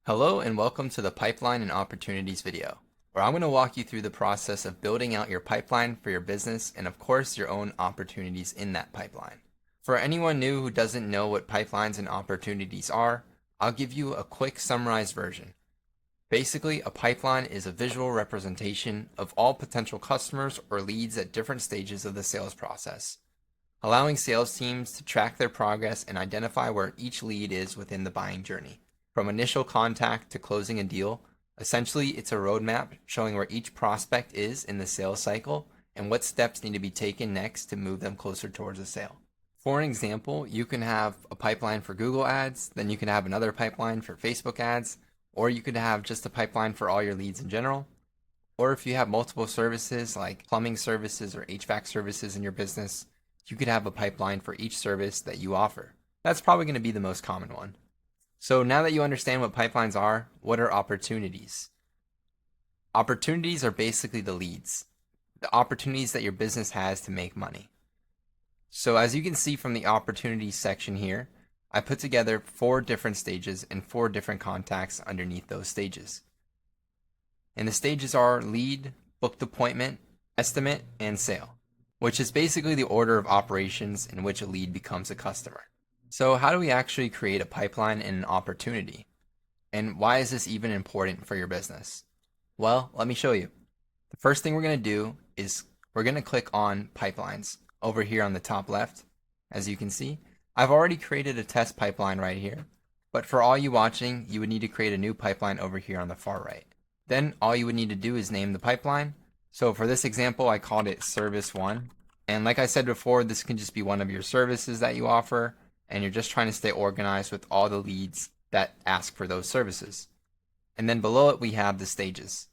Hello and welcome to the Pipeline and Opportunities video, where I'm going to walk you through the process of building out your pipeline for your business and of course your own opportunities in that pipeline. For anyone new who doesn't know what pipelines and opportunities are, I'll give you a quick summarized version. Basically, a pipeline is a visual representation of all potential customers or leads at different stages of the sales process, allowing sales teams to track their progress and identify where each lead is within the buying journey. From initial contact to closing a deal, essentially it's a roadmap showing where each prospect is in the sales cycle and what steps need to be taken next to move them closer towards a sale. For an example, you can have a pipeline for Google ads, then you can have another pipeline for Facebook ads, or you could have just a pipeline for all your leads in general. Or if you have multiple services like plumbing services or HVAC services in your business, you could have a pipeline for each service that you offer. That's probably going to be the most common one. So now that you understand what pipelines are, what are opportunities? Opportunities are basically the leads, the opportunities that your business has to make money. So as you can see from the opportunities section here, I put together 4 different stages and 4 different contacts underneath those stages. And the stages are lead, booked appointment, estimate, and sale, which is basically the order of operations in which a lead becomes a customer. So how do we actually create a pipeline and an opportunity? And why is this even important for your business? Well, let me show you. The first thing we're going to do is we're going to click on pipelines over here on the top left. As you can see, I've already created a test pipeline right here. But for all you watching, you would need to create a new pipeline over here on the far right. Then all you would need to do is name the pipeline. So for this example, I called it Service 1. And like I said before, this can just be one of your services that you offer, and you're just trying to stay organized with all the leads that ask for those services. And then below it, we have the stages.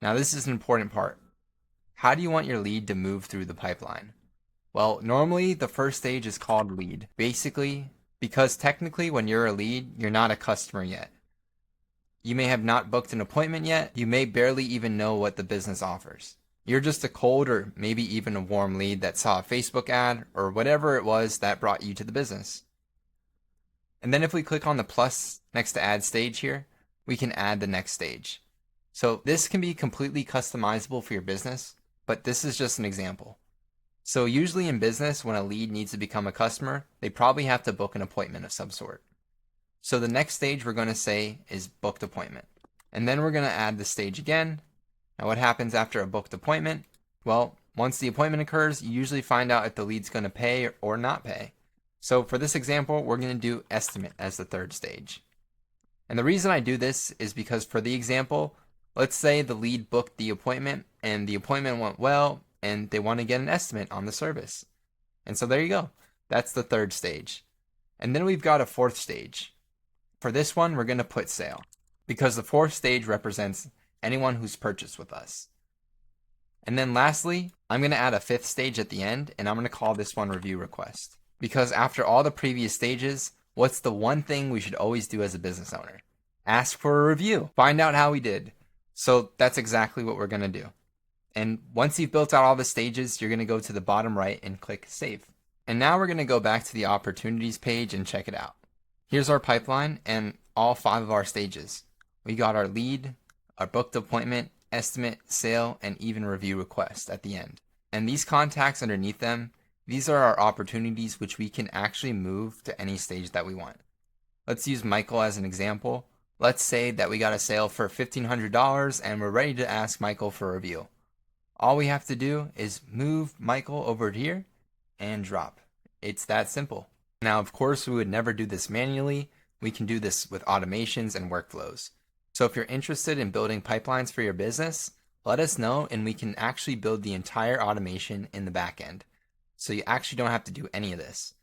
Now this is an important part. How do you want your lead to move through the pipeline? Well, normally the first stage is called lead. Basically, because technically when you're a lead, you're not a customer yet. You may have not booked an appointment yet. You may barely even know what the business offers. You're just a cold or maybe even a warm lead that saw a Facebook ad or whatever it was that brought you to the business. And then if we click on the plus next to add stage here, we can add the next stage. So this can be completely customizable for your business, but this is just an example. So usually in business, when a lead needs to become a customer, they probably have to book an appointment of some sort. So the next stage we're going to say is booked appointment. And then we're going to add the stage again. Now what happens after a booked appointment? Well, once the appointment occurs, you usually find out if the lead's going to pay or not pay. So for this example, we're going to do estimate as the third stage. And the reason I do this is because for the example, let's say the lead booked the appointment and the appointment went well and they want to get an estimate on the service. And so there you go. That's the third stage. And then we've got a fourth stage. For this one, we're going to put sale because the fourth stage represents anyone who's purchased with us. And then lastly, I'm going to add a fifth stage at the end, and I'm going to call this one review request. Because after all the previous stages, what's the one thing we should always do as a business owner? Ask for a review. Find out how we did. So that's exactly what we're going to do. And once you've built out all the stages, you're going to go to the bottom right and click Save. And now we're going to go back to the opportunities page and check it out. Here's our pipeline and all 5 of our stages. We got our lead, our booked appointment, estimate, sale, and even review request at the end. And these contacts underneath them, these are our opportunities which we can actually move to any stage that we want. Let's use Michael as an example. Let's say that we got a sale for $1,500 and we're ready to ask Michael for a review. All we have to do is move Michael over here and drop. It's that simple. Now, of course, we would never do this manually. We can do this with automations and workflows. So if you're interested in building pipelines for your business, let us know and we can actually build the entire automation in the back end. So you actually don't have to do any of this.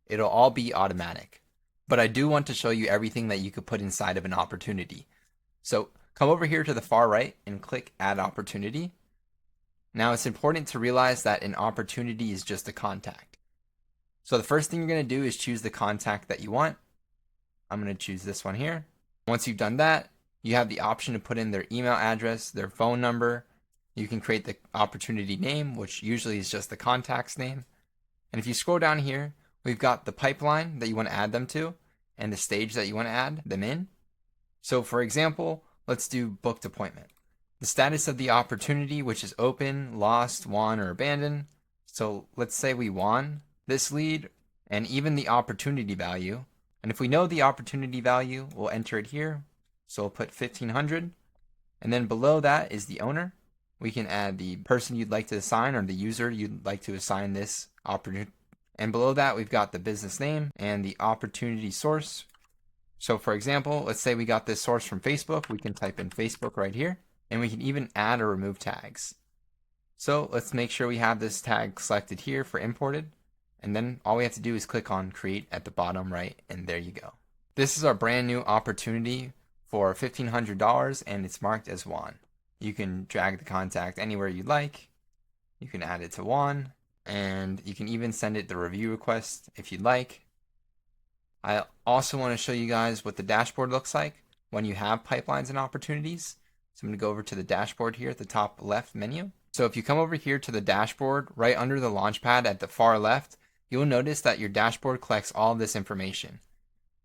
It'll all be automatic. But I do want to show you everything that you could put inside of an opportunity. So come over here to the far right and click Add Opportunity. Now it's important to realize that an opportunity is just a contact. So the first thing you're going to do is choose the contact that you want. I'm going to choose this one here. Once you've done that, you have the option to put in their email address, their phone number. You can create the opportunity name, which usually is just the contact's name. And if you scroll down here, we've got the pipeline that you want to add them to and the stage that you want to add them in. So for example, let's do booked appointment. The status of the opportunity, which is open, lost, won, or abandoned. So let's say we won this lead and even the opportunity value. And if we know the opportunity value, we'll enter it here. So we'll put 1500. And then below that is the owner. We can add the person you'd like to assign or the user you'd like to assign this opportunity. And below that, we've got the business name and the opportunity source. So for example, let's say we got this source from Facebook. We can type in Facebook right here, and we can even add or remove tags. So let's make sure we have this tag selected here for imported. And then all we have to do is click on create at the bottom right, and there you go. This is our brand new opportunity for $1,500, and it's marked as Juan. You can drag the contact anywhere you'd like. You can add it to Juan, and you can even send it the review request if you'd like. I also want to show you guys what the dashboard looks like when you have pipelines and opportunities. So I'm going to go over to the dashboard here at the top left menu. So if you come over here to the dashboard, right under the launchpad at the far left, you'll notice that your dashboard collects all of this information.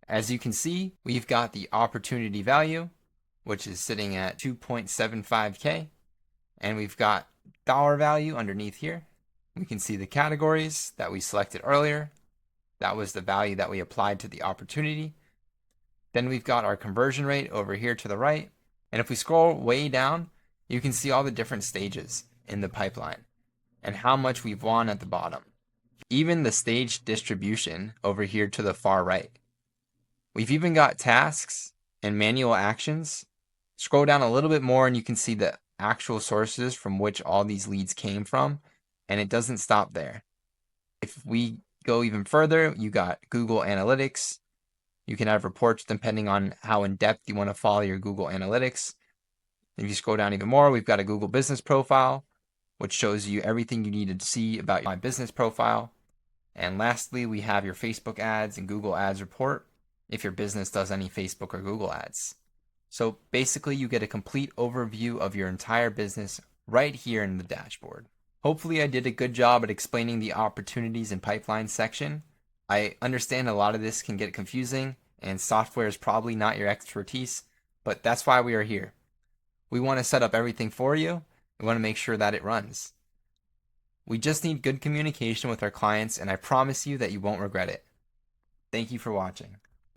As you can see, we've got the opportunity value, which is sitting at 2.75K, and we've got dollar value underneath here. We can see the categories that we selected earlier. That was the value that we applied to the opportunity. Then we've got our conversion rate over here to the right. And if we scroll way down, you can see all the different stages in the pipeline and how much we've won at the bottom. Even the stage distribution over here to the far right. We've even got tasks and manual actions. Scroll down a little bit more and you can see the actual sources from which all these leads came from. And it doesn't stop there. If we go even further, you got Google Analytics. You can have reports depending on how in depth you want to follow your Google Analytics. If you scroll down even more, we've got a Google Business Profile, which shows you everything you need to see about my business profile. And lastly, we have your Facebook ads and Google Ads report if your business does any Facebook or Google ads. So basically, you get a complete overview of your entire business right here in the dashboard. Hopefully I did a good job at explaining the opportunities and pipelines section. I understand a lot of this can get confusing and software is probably not your expertise, but that's why we are here. We want to set up everything for you. We want to make sure that it runs. We just need good communication with our clients, and I promise you that you won't regret it. Thank you for watching.